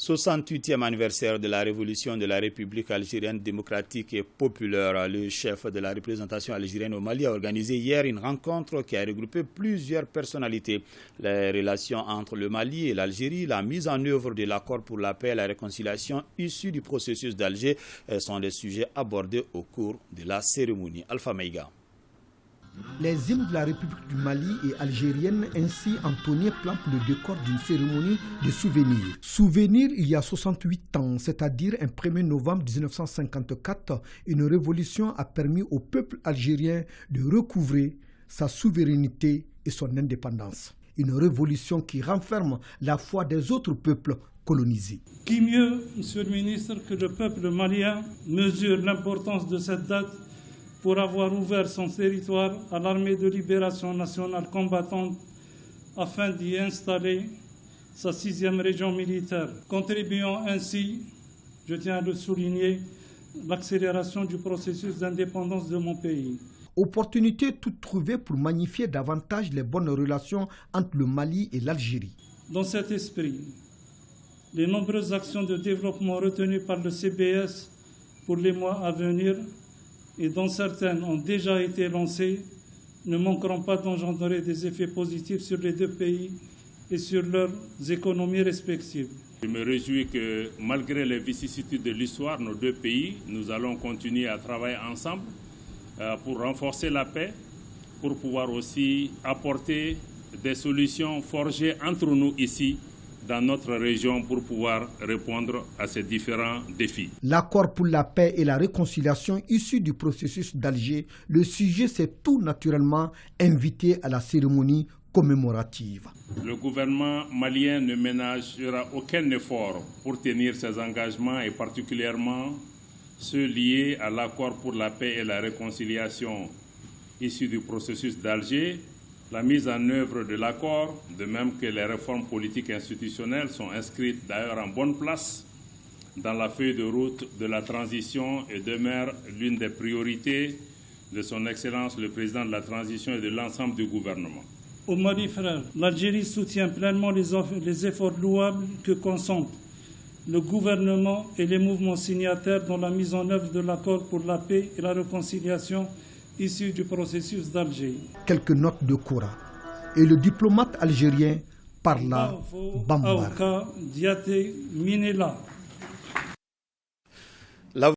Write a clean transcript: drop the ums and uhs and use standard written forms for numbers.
68e anniversaire de la révolution de la République algérienne démocratique et populaire. Le chef de la représentation algérienne au Mali a organisé hier une rencontre qui a regroupé plusieurs personnalités. Les relations entre le Mali et l'Algérie, la mise en œuvre de l'accord pour la paix et la réconciliation issu du processus d'Alger sont des sujets abordés au cours de la cérémonie. Alpha Maïga. Les hymnes de la République du Mali et algérienne ainsi entonnés plantent le décor d'une cérémonie de souvenirs. Souvenir il y a 68 ans, c'est-à-dire un 1er novembre 1954, une révolution a permis au peuple algérien de recouvrer sa souveraineté et son indépendance. Une révolution qui renferme la foi des autres peuples colonisés. Qui mieux, Monsieur le ministre, que le peuple malien mesure l'importance de cette date pour avoir ouvert son territoire à l'armée de libération nationale combattante afin d'y installer sa 6e région militaire, contribuant ainsi, je tiens à le souligner, l'accélération du processus d'indépendance de mon pays. Opportunité toute trouvée pour magnifier davantage les bonnes relations entre le Mali et l'Algérie. Dans cet esprit, les nombreuses actions de développement retenues par le CBS pour les mois à venir et dont certaines ont déjà été lancées, ne manqueront pas d'engendrer des effets positifs sur les deux pays et sur leurs économies respectives. Je me réjouis que malgré les vicissitudes de l'histoire, nos deux pays, nous allons continuer à travailler ensemble pour renforcer la paix, pour pouvoir aussi apporter des solutions forgées entre nous ici, dans notre région pour pouvoir répondre à ces différents défis. L'accord pour la paix et la réconciliation issu du processus d'Alger, le sujet s'est tout naturellement invité à la cérémonie commémorative. Le gouvernement malien ne ménagera aucun effort pour tenir ses engagements et particulièrement ceux liés à l'accord pour la paix et la réconciliation issu du processus d'Alger. La mise en œuvre de l'accord, de même que les réformes politiques et institutionnelles, sont inscrites d'ailleurs en bonne place dans la feuille de route de la transition et demeure l'une des priorités de son Excellence le Président de la transition et de l'ensemble du gouvernement. Au Mali, frère, l'Algérie soutient pleinement les efforts louables que consentent le gouvernement et les mouvements signataires dans la mise en œuvre de l'accord pour la paix et la réconciliation issu du processus d'Alger. Quelques notes de Koura. Et le diplomate algérien parla Bambara. Diaté Minela.